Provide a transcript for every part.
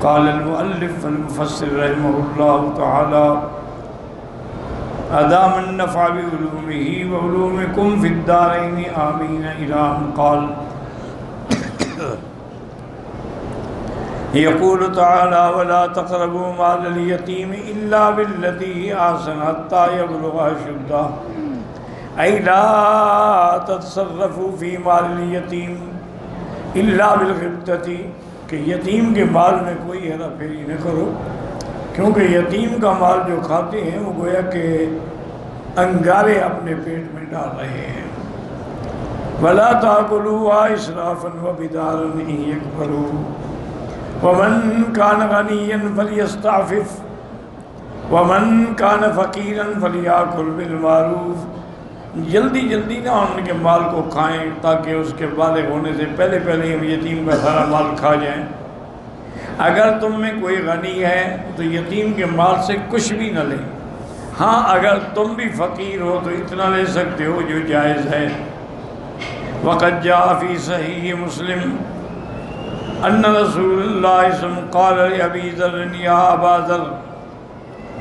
قال المؤلف والمفسر رحمه الله تعالى أدام النفع بعلومه وعلومكم في الدارين آمين إلى أن قال يقول تعالى ولا تقربوا مال اليتيم إلا بالتي أحسن حتى يبلغ أشده أي لا تتصرفوا في مال اليتيم إلا بالغبطة کہ یتیم کے مال میں کوئی ہیرا پھیری نہ کرو، کیونکہ یتیم کا مال جو کھاتے ہیں وہ گویا کہ انگارے اپنے پیٹ میں ڈال رہے ہیں۔ وَلَا تَأْكُلُوهَا إِسْرَافًا وَبِدَارًا إِن يَكْبَرُوا وَمَنْ كَانَ غَنِيًّا فَلْيَسْتَعْفِفْ وَمَنْ كَانَ فَقِيرًا فَلْيَأْكُلْ بِالْمَعْرُوفِ۔ جلدی جلدی نہ ان کے مال کو کھائیں تاکہ اس کے بالغ ہونے سے پہلے پہلے ہم یتیم کا سارا مال کھا جائیں۔ اگر تم میں کوئی غنی ہے تو یتیم کے مال سے کچھ بھی نہ لیں، ہاں اگر تم بھی فقیر ہو تو اتنا لے سکتے ہو جو جائز ہے۔ وقد جاء فی صحیح مسلم ان رسول اللہ صلی اللہ علیہ وسلم قال لأبی ذر یا ابا ذر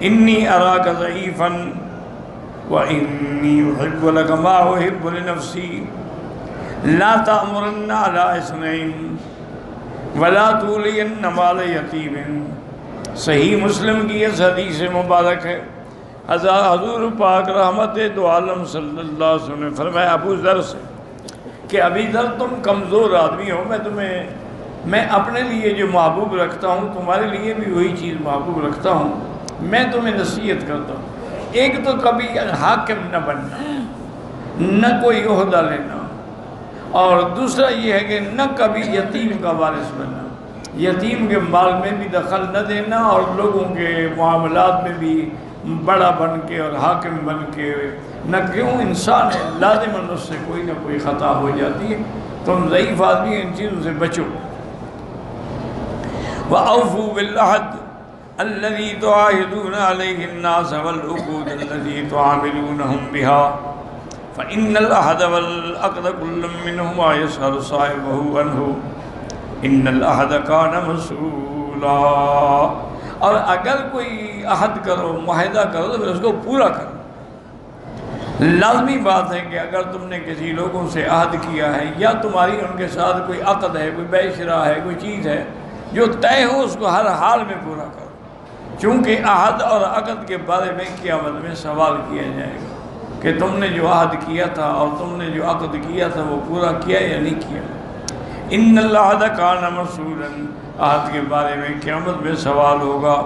انی اراک ضعیفا وإني أحب لك ما أحب لنفسي لا تأمرن على اثنين ولا تولين مال يتيم۔ صحیح مسلم کی اس حدیث مبارک ہے، حضور پاک رحمت دو عالم صلی اللہ علیہ وسلم نے فرمایا ابو ذر سے کہ ابی ذر تم کمزور آدمی ہو، میں اپنے لیے جو محبوب رکھتا ہوں تمہارے لیے بھی وہی چیز محبوب رکھتا ہوں، میں تمہیں نصیحت کرتا ہوں۔ ایک تو کبھی حاکم نہ بننا، نہ کوئی عہدہ لینا، اور دوسرا یہ ہے کہ نہ کبھی یتیم کا وارث بننا، یتیم کے مال میں بھی دخل نہ دینا، اور لوگوں کے معاملات میں بھی بڑا بن کے اور حاکم بن کے نہ، کیوں انسان ہے لازماً اس سے کوئی نہ کوئی خطا ہو جاتی ہے، تم ضعیف آدمی ان چیزوں سے بچو۔ وَأَوْفُوا بِالْعَهْدِ الذي تعاهدون عليه الناس والعقود التي تعاملونهم بها فإن العهد والعقد كل منهما يسأل صاحبه عنه إن العهد كان مسؤولا۔ اور اگر کوئی عہد کرو، معاہدہ کرو تو اس کو پورا کرو۔ لازمی بات ہے کہ اگر تم نے کسی لوگوں سے عہد کیا ہے یا تمہاری ان کے ساتھ کوئی عقد ہے، کوئی بیع شراء ہے، کوئی چیز ہے جو طے ہو، اس کو ہر حال میں پورا کرو، چونکہ عہد اور عقد کے بارے میں قیامت میں سوال کیا جائے گا کہ تم نے جو عہد کیا تھا اور تم نے جو عقد کیا تھا وہ پورا کیا یا نہیں کیا۔ ان العہد کان مسئولا، عہد کے بارے میں قیامت میں سوال ہوگا۔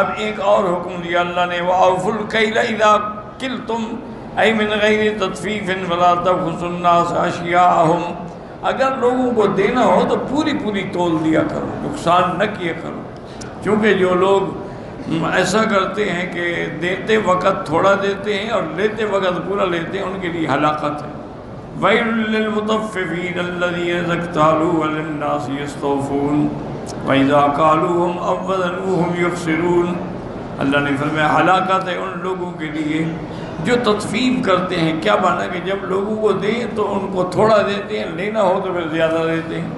اب ایک اور حکم دیا اللہ نے، وَأَوْفُوا الْكَيْلَ إِذَا كِلْتُمْ أَيْ مِنْ غَيْرِ تَطْفِيفٍ وَلَا تَبْخَسُوا النَّاسَ أَشْيَاءَهُمْ۔ اگر لوگوں کو دینا ہو تو پوری تول دیا کرو، نقصان نہ کیا کرو، کیونکہ جو لوگ ایسا کرتے ہیں کہ دیتے وقت تھوڑا دیتے ہیں اور لیتے وقت پورا لیتے ہیں، ان کے لیے ہلاکت ہے۔ وَيْلٌ لِّلْمُطَفِّفِينَ الَّذِينَ إِذَا اكْتَالُوا عَلَى النَّاسِ يَسْتَوْفُونَ وَإِذَا كَالُوهُمْ أَوْ وَزَنُوهُمْ يُخْسِرُونَ۔ اللہ نے فرمایا ہلاکت ہے ان لوگوں کے لیے جو تطفیف کرتے ہیں۔ کیا مانا کہ جب لوگوں کو دیں تو ان کو تھوڑا دیتے ہیں، لینا ہو تو پھر زیادہ دیتے ہیں۔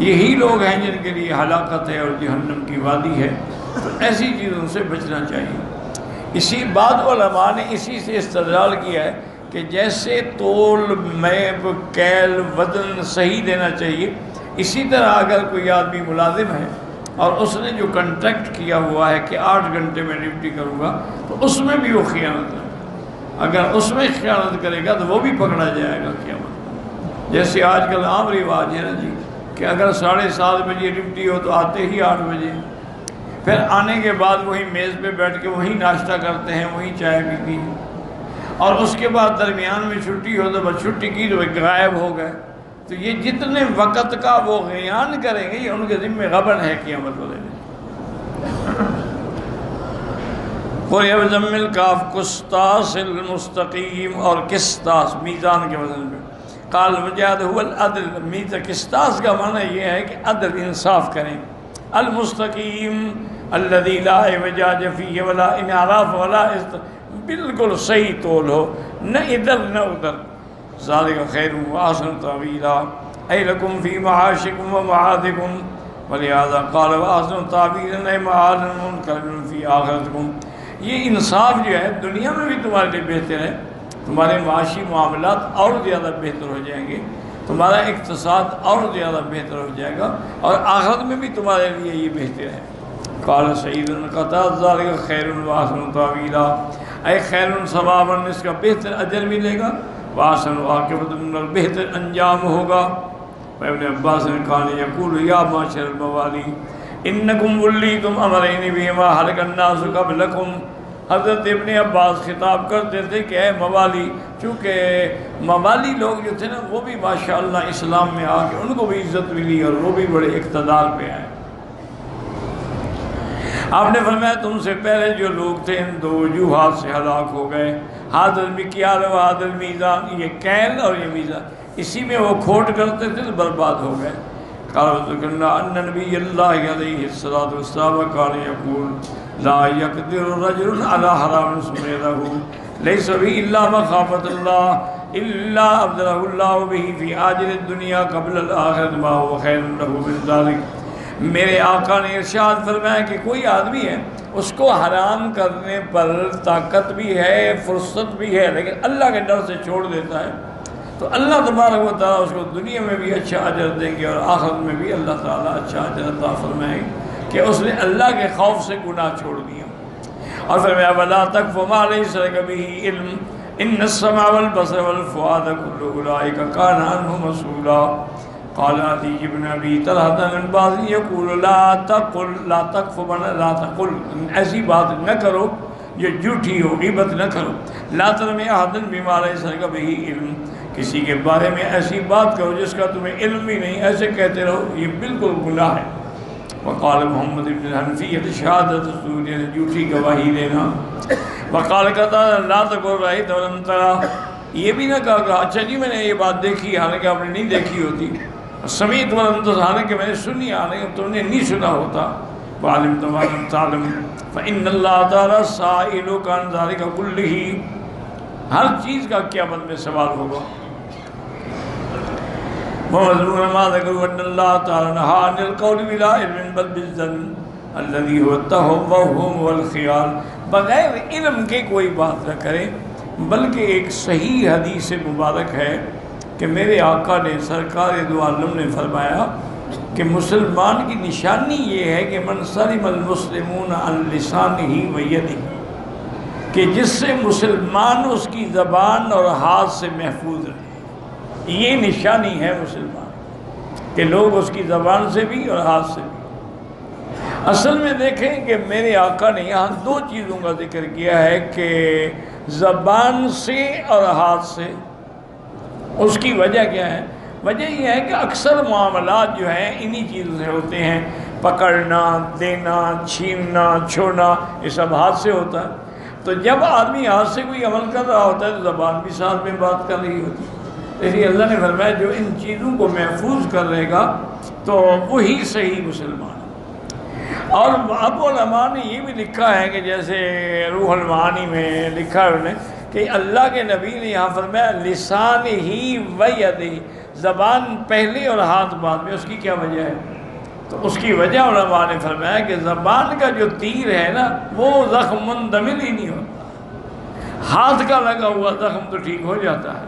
یہی لوگ ہیں جن کے لیے ہلاکت ہے اور جہنم کی وادی ہے، تو ایسی چیزوں سے بچنا چاہیے۔ اسی بعد علماء نے اسی سے استدلال کیا ہے کہ جیسے تول، میب، کیل، وزن صحیح دینا چاہیے، اسی طرح اگر کوئی آدمی ملازم ہے اور اس نے جو کنٹریکٹ کیا ہوا ہے کہ 8 گھنٹے میں ڈیوٹی کروں گا، تو اس میں بھی وہ خیانت ہے۔ اگر اس میں خیانت کرے گا تو وہ بھی پکڑا جائے گا قیامت۔ جیسے آج کل عام رواج ہے نا جی کہ اگر 7:30 بجے ڈیوٹی ہو تو آتے ہی 8 بجے، پھر آنے کے بعد وہی میز پہ بیٹھ کے وہی ناشتہ کرتے ہیں، وہی چائے پیتی ہیں، اور اس کے بعد درمیان میں چھٹی ہو تو بس چھٹی کی تو غائب ہو گئے۔ تو یہ جتنے وقت کا وہ غیان کریں گے یہ ان کے ذمہ غبن ہے قیامت والے دن۔ قُلْ بِضَمِّ الْكَافِ قِسْطَاسِ الْمُسْتَقِيمِ، اور قسطاس میزان کے وزن پہ۔ قال مجاہد هو العدل، میزان قسطاس کا معنی یہ ہے کہ عدل، انصاف کریں۔ المستقیم الذی لا اعوجاج فیہ ولا انحراف ولا بالکل صحیح تول ہو، نہ ادھر نہ ادھر۔ ذالک خیر و احسن تاویلا، اے لکم فی معاشکم و معادکم ولہذا قال وَأَحْسَنُ تَعْبِيرًا مَعَادًا مُنْكَرًا فِي آخِرَتِكُمْ. یہ انصاف جو ہے دنیا میں بھی تمہارے لیے بہتر ہے، تمہارے معاشی معاملات اور زیادہ بہتر ہو جائیں گے، تمہارا اقتصاد اور زیادہ بہتر ہو جائے گا، اور آخرت میں بھی تمہارے لیے یہ بہتر ہے. قال سعید قطع ذلك خیر واحسن تعویلا، اے خیر ثوابا، اس کا بہتر اجر ملے گا، واحسن عاقبۃ، بہتر انجام ہوگا. ابن عباس نے کہا یقول یا معاشر الموالی انکم ولیتم امرین بہما ہلک الناس قبلکم. حضرت ابن عباس خطاب کرتے تھے کہ اے موالی، چونکہ موالی لوگ جو تھے نا وہ بھی ماشاءاللہ اسلام میں آ کے ان کو بھی عزت ملی اور وہ بھی بڑے اقتدار پہ آئے. آپ نے فرمایا تم سے پہلے جو لوگ تھے ان دو وجوہات سے ہلاک ہو گئے، حاضر المکیال و حاضر المیزان، یہ کیل اور یہ میزان، اسی میں وہ کھوٹ کرتے تھے تو برباد ہو گئے. قال ذکرنا ان نبی اللہ علیہ الصلوۃ والسلام کان یقول لا یقدر رجل علی حرام سمیرہ لیس به الا مخافۃ اللہ الا ابدلہ اللہ به فی عاجل الدنیا قبل الآخرۃ ما هو خیر له من ذلک. میرے آقا نے ارشاد فرمایا کہ کوئی آدمی ہے اس کو حرام کرنے پر طاقت بھی ہے، فرصت بھی ہے، لیکن اللہ کے ڈر سے چھوڑ دیتا ہے تو اللہ تبارک و تعالیٰ اس کو دنیا میں بھی اچھا اجر دیں گے اور آخرت میں بھی اللہ تعالیٰ اچھا اجر عطا فرمائیں گے کہ اس نے اللہ کے خوف سے گناہ چھوڑ دیا. اور فرمایا وَلَا تَقْفُ مَا لَيْسَ لَكَ بِهِ عِلْمٌ إِنَّ السَّمْعَ وَالْبَصَرَ وَالْفُؤَادَ كُلُّ أُولَٰئِكَ كَانَ عَنْهُ مَسْئُولًا. قال علی بن ابی طلحہ بن باز یقول لا تقف لا تقل، ایسی بات نہ کرو جو جھوٹی ہو، غیبت نہ کرو. لا ترمی احد بما لیس لک بہ علم، کسی کے بارے میں ایسی بات کرو جس کا تمہیں علم ہی نہیں، ایسے کہتے رہو، یہ بالکل گناہ ہے. وقال محمد بن حنفیہ شہادت الزور، یعنی جھوٹی گواہی دینا. وقال کہتا لا تقل رأیت ولم ترى، یہ بھی نہ کہا کہ اچھا جی میں نے یہ بات دیکھی حالانکہ آپ نے نہیں دیکھی ہوتی. سمیت ولم تسمع، حالانکہ میں نے سنی حالانکہ تم نے نہیں سنا ہوتا. وعلمت ولم تعلم فإن اللہ تعالیٰ سائلک عن ذلک کلہ، ہر چیز کا قیامت میں سوال ہوگا. ومضمون ما ذکروا ان اللہ تعالیٰ نہا عن القول بلا علم بل بالظن الذی هو التوہم والخیال، بغیر علم کے کوئی بات نہ کرے، بلکہ ایک صحیح حدیث مبارک ہے کہ میرے آقا نے سرکار دو عالم نے فرمایا کہ مسلمان کی نشانی یہ ہے کہ من سلم المسلمون عن لسانہ و یدہ، کہ جس سے مسلمان اس کی زبان اور ہاتھ سے محفوظ رہے. یہ نشانی ہے مسلمان کہ لوگ اس کی زبان سے بھی اور ہاتھ سے بھی. اصل میں دیکھیں کہ میرے آقا نے یہاں دو چیزوں کا ذکر کیا ہے کہ زبان سے اور ہاتھ سے. اس کی وجہ کیا ہے؟ وجہ یہ ہے کہ اکثر معاملات جو ہیں انہی چیزوں سے ہوتے ہیں، پکڑنا، دینا، چھیننا، چھوڑنا، یہ سب ہاتھ سے ہوتا ہے. تو جب آدمی ہاتھ سے کوئی عمل کر رہا ہوتا ہے تو زبان بھی ساتھ میں بات کر رہی ہوتی ہے. اس لیے اللہ نے فرمایا جو ان چیزوں کو محفوظ کر رہے گا تو وہی صحیح مسلمان. اور اب علماء نے یہ بھی لکھا ہے کہ جیسے روح المعانی میں لکھا ہے انہوں نے کہ اللہ کے نبی نے یہاں فرمایا لسان ہی و یدہ، زبان پہلے اور ہاتھ بعد میں. اس کی کیا وجہ ہے؟ تو اس کی وجہ علماء نے فرمایا کہ زبان کا جو تیر ہے نا وہ زخم مندمل ہی نہیں ہوتا، ہاتھ کا لگا ہوا زخم تو ٹھیک ہو جاتا ہے.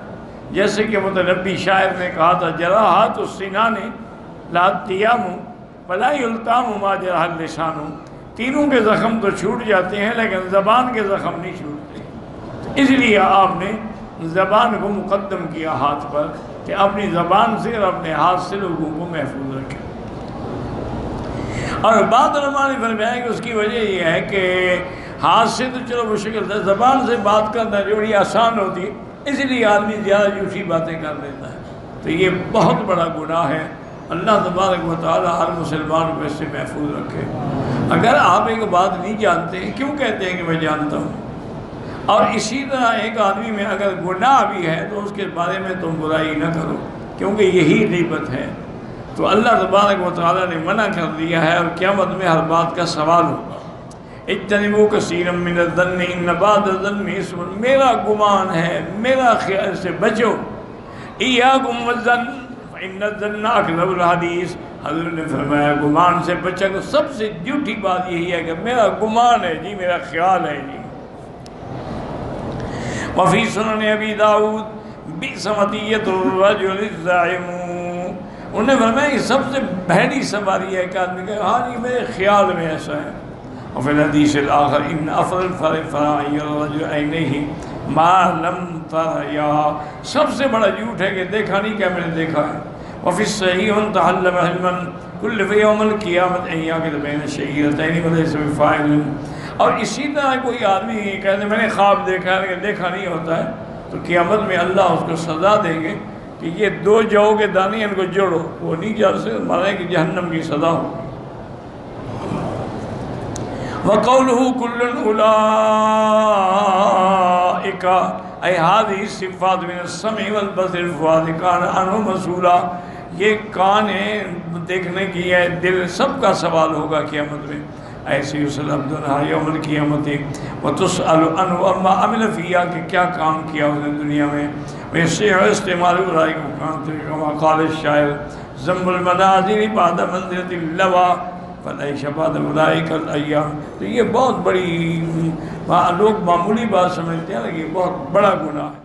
جیسے کہ متنبی شاعر نے کہا تھا جراحات السنان لا تیام ولا یلتام ما جرح اللسان، تینوں کے زخم تو چھوٹ جاتے ہیں لیکن زبان کے زخم نہیں چھوٹتے. اس لیے آپ نے زبان کو مقدم کیا ہاتھ پر کہ اپنی زبان سے اور اپنے ہاتھ سے لوگوں کو محفوظ رکھیں. اور بعض علماء نے فرمایا کہ اس کی وجہ یہ ہے کہ ہاتھ سے تو چلو مشکل تھا، زبان سے بات کرنا جو بڑی آسان ہوتی ہے، اس لیے آدمی زیادہ جھوٹی باتیں کر لیتا ہے. تو یہ بہت بڑا گناہ ہے. اللہ تبارک و تعالی ہر مسلمان کو اس سے محفوظ رکھے. اگر آپ ایک بات نہیں جانتے ہیں کیوں کہتے ہیں کہ میں جانتا ہوں؟ اور اسی طرح ایک آدمی میں اگر گناہ بھی ہے تو اس کے بارے میں تم برائی نہ کرو کیونکہ یہی غیبت ہے. تو اللہ تبارک و تعالیٰ نے منع کر دیا ہے اور قیامت میں ہر بات کا سوال ہوگا. اجتنبوا کثیرا من الظن ان بعض الظن اسم، میرا گمان ہے، میرا خیال سے بچو. ایاکم والظن فإن الظن اکذب الحدیث، حضور نے فرمایا گمان سے بچا کو سب سے جھوٹی بات یہی ہے کہ میرا گمان ہے جی، میرا خیال ہے جی۔ وفی سنن ابی داؤد بئس مطیۃ الرجل الزاعم، انہوں نے فرمایا یہ سب سے بھڑی سواری ہے کہ آدمی کہ ہاں جی میرے خیال میں ایسا ہے۔ وفی الحدیث الاخر ان افضل الفرائض الرجل عینیہ ما لم تریا، سب سے بڑا جھوٹ ہے کہ دیکھا نہیں کیا میں نے دیکھا ہے۔ وفی الصحیح من تحلم حلما کلف یوم القیامت ان یعقد بین الشعیرتین وليس بفاعل، اور اسی طرح کوئی آدمی کہتے میں نے خواب دیکھا ہے لیکن دیکھا نہیں ہوتا ہے تو قیامت میں اللہ اس کو سزا دیں گے کہ یہ 2 جو کے دانے ان کو جوڑو، وہ نہیں جا سکتے، مانا کہ جہنم کی سزا ہو۔ وَقَوْلُهُ كُلٌّ أُولَٰئِكَ أَيْ هَذِهِ الصِّفَاتُ مِنَ السَّمْعِ وَالْبَصَرِ وَالْفُؤَادِ كَانَ عَنْهُ مَسْئُولًا، یہ کان ہے دیکھنے کی ہے، دل سب کا سوال ہوگا قیامت میں۔ ایسے یسأل عبد یوم القیامت وتسأل عنہ عما عمل فیہا، کہ کیا کام کیا اس نے دنیا میں۔ ویسے استعمال اولئک کما قال الشاعر ذم المنازل بعد منزلۃ اللوى فليس بعد اولئک الایام، تو یہ بہت بڑی لوگ معمولی بات سمجھتے ہیں لیکن یہ بہت بڑا گناہ ہے۔